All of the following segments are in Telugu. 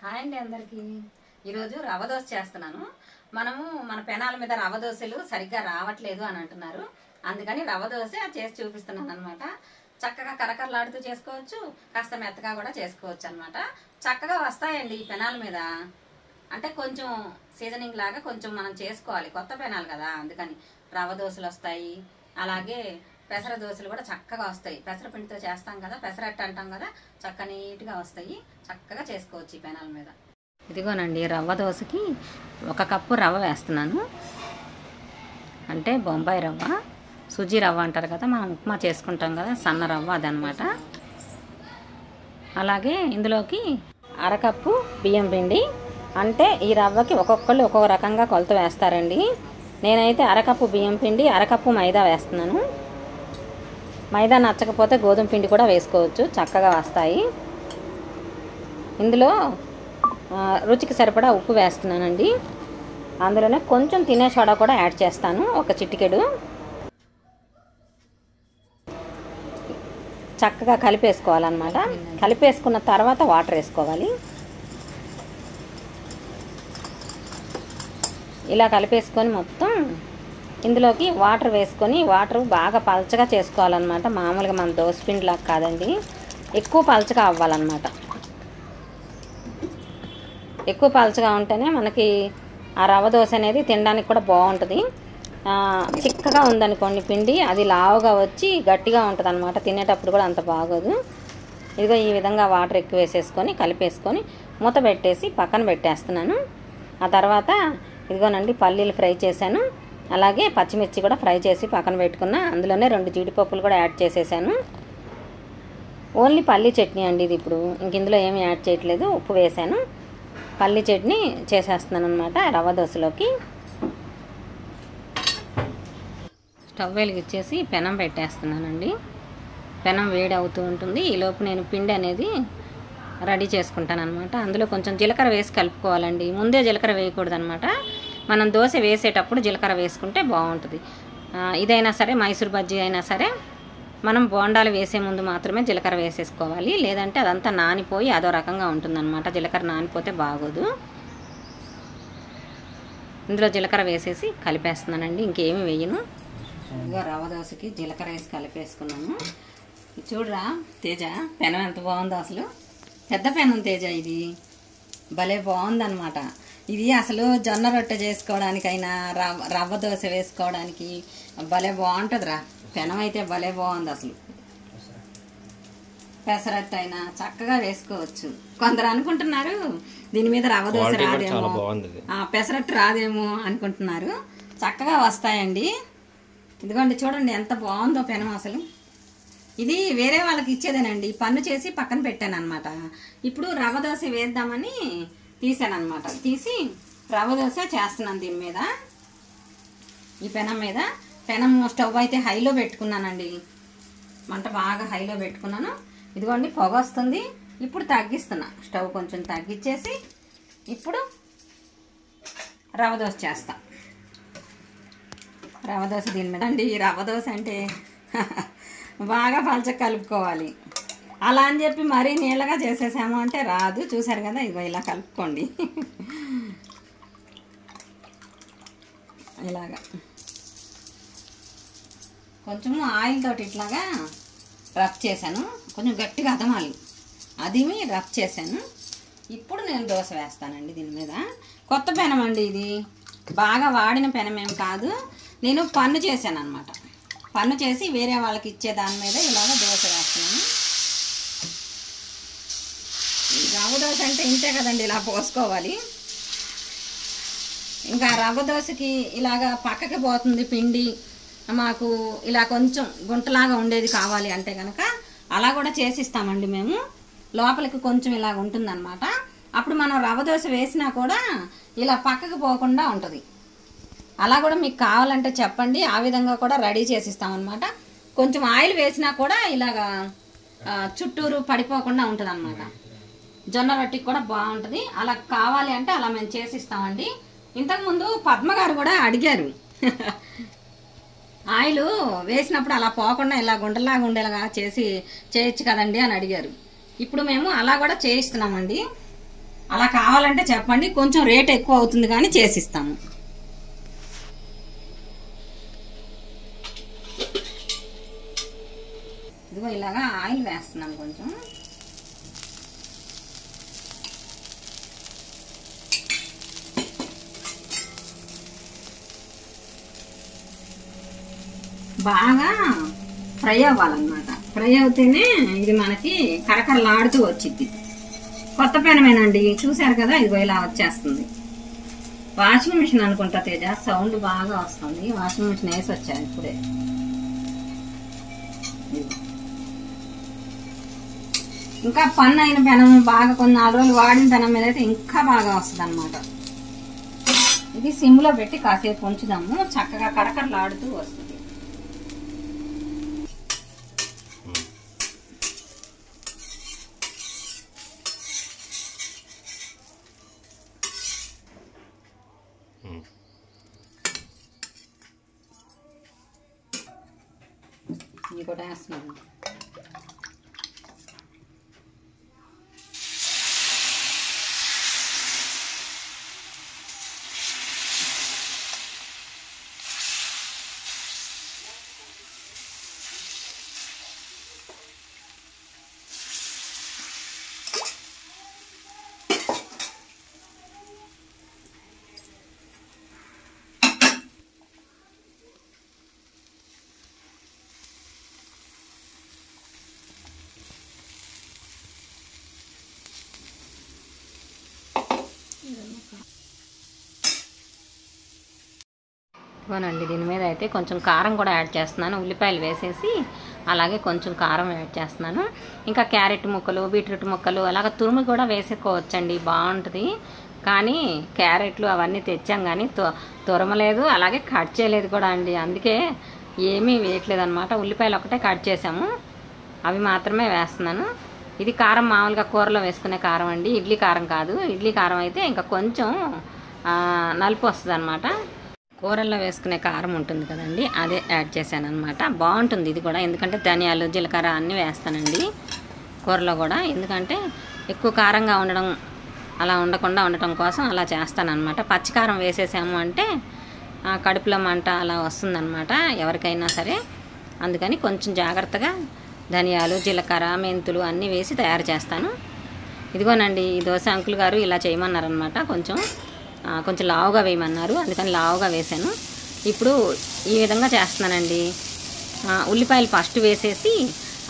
హాయ్ అండి అందరికీ. ఈరోజు రవ్వ దోశ చేస్తున్నాను. మన పెనాల మీద రవ్వ దోశలు సరిగ్గా రావట్లేదు అని అంటున్నారు. అందుకని రవ్వ దోశ చేసి చూపిస్తున్నాను అనమాట. చక్కగా కరకరలాడుతూ చేసుకోవచ్చు, కాస్త మెత్తగా కూడా చేసుకోవచ్చు అనమాట. చక్కగా వస్తాయండి ఈ పెనాల మీద. అంటే కొంచెం సీజనింగ్ లాగా కొంచెం మనం చేసుకోవాలి, కొత్త పెనాలు కదా, అందుకని రవ్వ దోశలు వస్తాయి. అలాగే పెసర దోశలు కూడా చక్కగా వస్తాయి. పెసర పిండితో చేస్తాం కదా, పెసరట్టు అంటాం కదా, చక్క నీట్గా వస్తాయి. చక్కగా చేసుకోవచ్చు ఈ పెనాల మీద. ఇదిగోనండి రవ్వ దోశకి 1 కప్పు రవ్వ వేస్తున్నాను. అంటే బొంబాయి రవ్వ, సుజీ రవ్వ అంటారు కదా, మనం ఉప్మా చేసుకుంటాం కదా, సన్న రవ్వ అదనమాట. అలాగే ఇందులోకి 1/2 కప్పు బియ్యం పిండి. అంటే ఈ రవ్వకి ఒక్కొక్కళ్ళు ఒక్కొక్క రకంగా కొలత వేస్తారండి. నేనైతే 1/2 కప్పు బియ్యం పిండి, 1/2 కప్పు మైదా వేస్తున్నాను. మైదా నచ్చకపోతే గోధుమ పిండి కూడా వేసుకోవచ్చు, చక్కగా వస్తాయి. ఇందులో రుచికి సరిపడా ఉప్పు వేస్తున్నానండి. అందులోనే కొంచెం తినే సోడా కూడా యాడ్ చేస్తాను, ఒక చిటికెడు. చక్కగా కలిపేసుకోవాలన్నమాట. కలిపేసుకున్న తర్వాత వాటర్ వేసుకోవాలి. ఇలా కలిపేసుకొని మొత్తం ఇందులోకి వాటర్ వేసుకొని, వాటర్ బాగా పలచగా చేసుకోవాలన్నమాట. మామూలుగా మన దోసపిండిలాగా కాదండి, ఎక్కువ పలచగా అవ్వాలన్నమాట. ఎక్కువ పలచగా ఉంటేనే మనకి ఆ రవ్వ దోశ అనేది తినడానికి కూడా బాగుంటుంది. చిక్కగా ఉందనుకోండి పిండి, అది లావుగా వచ్చి గట్టిగా ఉంటుంది అనమాట, తినేటప్పుడు కూడా అంత బాగోదు. ఇదిగో ఈ విధంగా వాటర్ ఎక్కువ వేసేసుకొని కలిపేసుకొని మూత పెట్టేసి పక్కన పెట్టేస్తున్నాను. ఆ తర్వాత ఇదిగోనండి పల్లీలు ఫ్రై చేశాను, అలాగే పచ్చిమిర్చి కూడా ఫ్రై చేసి పక్కన పెట్టుకున్నా. అందులోనే 2 జీడిపప్పులు కూడా యాడ్ చేసేసాను. ఓన్లీ పల్లీ చట్నీ అండి ఇది. ఇప్పుడు ఇంక ఇందులో ఏమీ యాడ్ చేయట్లేదు, ఉప్పు వేసాను. పల్లీ చట్నీ చేసేస్తున్నాను అనమాట రవ్వ దోశలోకి. స్టవ్ వెలిగించేసి పెనం పెట్టేస్తున్నానండి. పెనం వేడి అవుతూ ఉంటుంది. ఈలోపు నేను పిండి అనేది రెడీ చేసుకుంటాను అనమాట. అందులో కొంచెం జీలకర్ర వేసి కలుపుకోవాలండి. ముందే జీలకర్ర వేయకూడదు అనమాట. మనం దోశ వేసేటప్పుడు జీలకర్ర వేసుకుంటే బాగుంటుంది. ఇదైనా సరే, మైసూర్ బజ్జీ అయినా సరే, మనం బోండాలు వేసే ముందు మాత్రమే జీలకర్ర వేసేసుకోవాలి. లేదంటే అదంతా నానిపోయి అదో రకంగా ఉంటుందన్నమాట. జీలకర్ర నానిపోతే బాగోదు. ఇందులో జీలకర్ర వేసేసి కలిపేస్తున్నానండి, ఇంకేమి వేయను. ఇదిగో రవ్వ దోశకి జీలకర్ర వేసి కలిపేసుకున్నాను. చూడరా తేజ, పెనం ఎంత బాగుందో అసలు. పెద్ద పెనం తేజ, ఇది భలే బాగుందన్నమాట. ఇది అసలు జొన్న రొట్టె చేసుకోవడానికైనా రవ్వ దోశ వేసుకోవడానికి భలే బాగుంటుందిరా. పెనం అయితే భలే బాగుంది అసలు. పెసరట్టు అయినా చక్కగా వేసుకోవచ్చు. కొందరు అనుకుంటున్నారు దీని మీద రవ్వ దోశ రాదేమో, పెసరట్టు రాదేమో అనుకుంటున్నారు. చక్కగా వస్తాయండి. ఇదిగోండి చూడండి ఎంత బాగుందో పెనం అసలు. ఇది వేరే వాళ్ళకి ఇచ్చేదేనండి, పన్ను చేసి పక్కన పెట్టాను అనమాట. ఇప్పుడు రవ్వ దోశ వేద్దామని తీసాను అనమాట. తీసి రవ్వ దోశ చేస్తున్నాను దీని మీద, ఈ పెనం మీద. పెనం స్టవ్ అయితే హైలో పెట్టుకున్నానండి, మంట బాగా హైలో పెట్టుకున్నాను. ఇదిగోండి పొగ వస్తుంది. ఇప్పుడు తగ్గిస్తున్నా, స్టవ్ కొంచెం తగ్గించేసి ఇప్పుడు రవ్వ దోశ చేస్తా. రవ్వ దోశ దీని మీద అండి. రవ్వ దోశ అంటే బాగా పలచగా కలుపుకోవాలి. అలా అని చెప్పి మరీ నీళ్ళగా చేసేసాము అంటే రాదు. చూసారు కదా, ఇదిగో ఇలా కలుపుకోండి. ఇలాగా కొంచెము ఆయిల్ తోటి ఇట్లాగా రఫ్ చేశాను, కొంచెం గట్టిగా అదమాలి, అది రఫ్ చేశాను. ఇప్పుడు నేను దోశ వేస్తానండి దీని మీద. కొత్త పెనం అండి ఇది, బాగా వాడిన పెనం ఏం కాదు. నేను పన్ను చేశాను అనమాట. పన్ను చేసి వేరే వాళ్ళకి ఇచ్చే దాని మీద ఇలాగ దోశ వేస్తున్నాను. రవ్వ దోశ అంటే ఇంతే కదండి, ఇలా పోసుకోవాలి. ఇంకా రవ్వ దోశకి ఇలాగా పక్కకి పోతుంది పిండి, మాకు ఇలా కొంచెం గుంటలాగా ఉండేది కావాలి అంటే కనుక అలా కూడా చేసిస్తామండి మేము. లోపలికి కొంచెం ఇలాగ ఉంటుందన్నమాట. అప్పుడు మనం రవ్వ దోశ వేసినా కూడా ఇలా పక్కకి పోకుండా ఉంటుంది. అలా కూడా మీకు కావాలంటే చెప్పండి, ఆ విధంగా కూడా రెడీ చేసిస్తామన్నమాట. కొంచెం ఆయిల్ వేసినా కూడా ఇలాగా చుట్టూరు పడిపోకుండా ఉంటుంది అన్నమాట. జొన్న రొట్టెకి కూడా బాగుంటుంది. అలా కావాలి అంటే అలా మేము చేసిస్తామండి. ఇంతకుముందు పద్మ గారు కూడా అడిగారు, ఆయిల్ వేసినప్పుడు అలా పోకుండా ఇలా గుండెలాగా ఉండేలాగా చేయొచ్చు కదండి అని అడిగారు. ఇప్పుడు మేము అలా కూడా చేయిస్తున్నామండి. అలా కావాలంటే చెప్పండి, కొంచెం రేట్ ఎక్కువ అవుతుంది కానీ చేసిస్తాము. ఇదిగో ఇలాగా ఆయిల్ వేస్తున్నాం కొంచెం. బాగా ఫ్రై అవ్వాలన్నమాట. ఫ్రై అవుతేనే ఇది మనకి కరకరలాడుతూ వచ్చింది. కొత్త పెనమేనండి, చూసారు కదా, ఇదిగో ఇలా వచ్చేస్తుంది. వాషింగ్ మిషన్ అనుకుంటా తేజ, సౌండ్ బాగా వస్తుంది. వాషింగ్ మిషన్ వేసి వచ్చాను ఇప్పుడే. ఇంకా పన్ను అయిన పెనం, బాగా కొన్ని 4 రోజులు వాడిన పెనం మీద అయితే ఇంకా బాగా వస్తుంది అనమాట. ఇది సిమ్లో పెట్టి కాసేపు ఉంచుదాము, చక్కగా కరకరలాడుతూ వస్తుంది. ఇంకోటి వేస్తున్నాను. ఇవ్వనండి, దీని మీద అయితే కొంచెం కారం కూడా యాడ్ చేస్తున్నాను. ఉల్లిపాయలు వేసేసి అలాగే కొంచెం కారం యాడ్ చేస్తున్నాను. ఇంకా క్యారెట్ ముక్కలు, బీట్రూట్ ముక్కలు అలాగ తురుము కూడా వేసుకోవచ్చండి, బాగుంటుంది. కానీ క్యారెట్లు అవన్నీ తెచ్చాం కానీ తురమలేదు, అలాగే కట్ చేయలేదు కూడా అండి. అందుకే ఏమీ వేయట్లేదు అనమాట. ఉల్లిపాయలు ఒకటే కట్ చేసాము, అవి మాత్రమే వేస్తున్నాను. ఇది కారం మామూలుగా కూరలో వేసుకునే కారం అండి, ఇడ్లీ కారం కాదు. ఇడ్లీ కారం అయితే ఇంకా కొంచెం నలుపు వస్తుంది అనమాట. కూరల్లో వేసుకునే కారం ఉంటుంది కదండి, అదే యాడ్ చేశాను అనమాట. బాగుంటుంది ఇది కూడా, ఎందుకంటే ధనియాలు, జీలకర్ర అన్నీ వేస్తానండి కూరలో కూడా. ఎందుకంటే ఎక్కువ కారంగా ఉండడం, అలా ఉండకుండా ఉండటం కోసం అలా చేస్తానన్నమాట. పచ్చికారం వేసేసాము అంటే కడుపులో మంట అలా వస్తుందన్నమాట ఎవరికైనా సరే. అందుకని కొంచెం జాగ్రత్తగా ధనియాలు, జీలకర్ర, మెంతులు అన్నీ వేసి తయారు చేస్తాను. ఇదిగోనండి, ఈ దోశ అంకుల్ గారు ఇలా చేయమన్నారనమాట. కొంచెం లావుగా వేయమన్నారు, అందుకని లావుగా వేసాను. ఇప్పుడు ఈ విధంగా చేస్తున్నానండి. ఉల్లిపాయలు ఫస్ట్ వేసేసి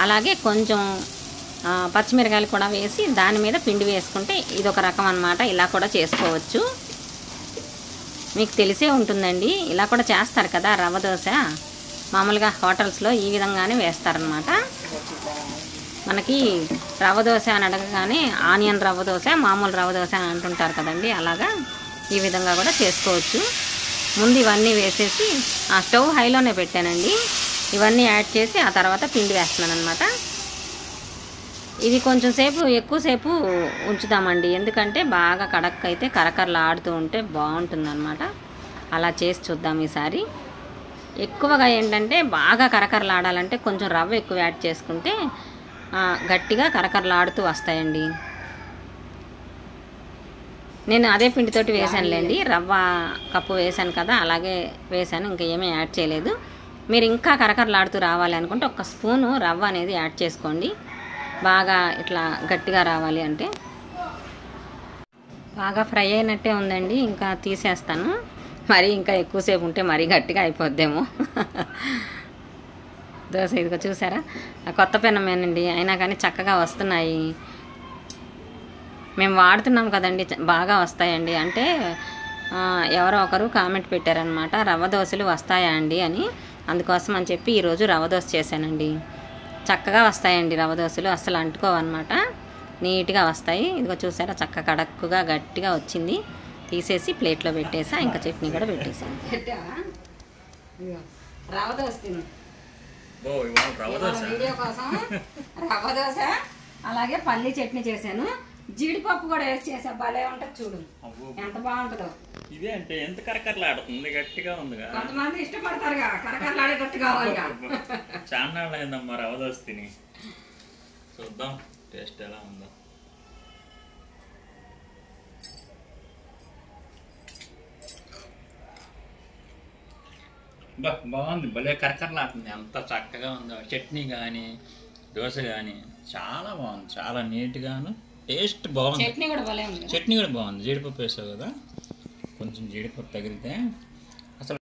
అలాగే కొంచెం పచ్చిమిరకాయలు కూడా వేసి దాని మీద పిండి వేసుకుంటే ఇదొక రకం అన్నమాట. ఇలా కూడా చేసుకోవచ్చు, మీకు తెలిసే ఉంటుందండి. ఇలా కూడా చేస్తారు కదా రవ్వ దోశ, మామూలుగా హోటల్స్లో ఈ విధంగానే వేస్తారనమాట. మనకి రవ్వ దోశ అని అడగగానే ఆనియన్ రవ్వ దోశ, మామూలు రవ్వ దోశ అని అంటుంటారు కదండి, అలాగా ఈ విధంగా కూడా చేసుకోవచ్చు. ముందు ఇవన్నీ వేసేసి స్టవ్ హైలోనే పెట్టానండి. ఇవన్నీ యాడ్ చేసి ఆ తర్వాత పిండి వేస్తున్నాను అనమాట. ఇది కొంచెం సేపు ఎక్కువసేపు ఉంచుదామండి, ఎందుకంటే బాగా కడక్కైతే కరకరలాడుతూ ఉంటే బాగుంటుందన్నమాట. అలా చేసి చూద్దాం ఈసారి. ఎక్కువగా ఏంటంటే బాగా కరకరలాడాలంటే కొంచెం రవ్వ ఎక్కువ యాడ్ చేసుకుంటే గట్టిగా కరకరలాడుతూ వస్తాయండి. నేను అదే పిండితోటి వేసానులేండి, రవ్వ కప్పు వేసాను కదా, అలాగే వేసాను, ఇంకా ఏమీ యాడ్ చేయలేదు. మీరు ఇంకా కరకరలాడుతూ రావాలి అనుకుంటే 1 స్పూను రవ్వ అనేది యాడ్ చేసుకోండి, బాగా ఇట్లా గట్టిగా రావాలి అంటే. బాగా ఫ్రై అయినట్టే ఉందండి, ఇంకా తీసేస్తాను. మరి ఇంకా ఎక్కువసేపు ఉంటే మరీ గట్టిగా అయిపోద్దేమో. దోశ ఇదిగో చూసారా, కొత్త పెనమేనండి, అయినా కానీ చక్కగా వస్తున్నాయి. మేము వాడుతున్నాం కదండి, బాగా వస్తాయండి. అంటే ఎవరో ఒకరు కామెంట్ పెట్టారనమాట, రవ్వ దోశలు వస్తాయా అండి అని. అందుకోసం అని చెప్పి ఈరోజు రవ్వ దోశ చేశానండి. చక్కగా వస్తాయండి రవ్వ దోశలు, అస్సలు అంటుకోవన్నమాట, నీట్గా వస్తాయి. ఇదిగో చూసారా, చక్క కడక్కుగా గట్టిగా వచ్చింది. తీసేసి ప్లేట్లో పెట్టేసా, ఇంకా చట్నీ కూడా పెట్టేసాను. రవ్వ దోశ వీడియో కోసం రవ్వ దోశ అలాగే పల్లీ చట్నీ చేశాను. జీడిపప్పు కూడా వేసి చేసా, భలే ఉంటుంది చూడు, ఎంత బాగుంటుందో. ఇదే అంటే ఎంత కరకరలాడుతుంది, గట్టిగా ఉందిగా. కొంతమంది ఇష్టపడతారుగా కరకరలాడేటట్టు కావాలిగా. చాలా అయిందమ్మా రవ్వ దోశ తిని. చూద్దాం టేస్ట్ ఎలా ఉందో. బాగుంది, భలే కరకరలాడుతుంది. ఎంత చక్కగా ఉందో. చట్నీ కానీ దోశ కానీ చాలా బాగుంది, చాలా నీట్గాను, టేస్ట్ బాగుంది. చట్నీ కూడా భలే ఉంది. చట్నీ కూడా బాగుంది, జీడిపప్పు వేసావు కదా, కొంచెం జీడిపప్పు తగిలితే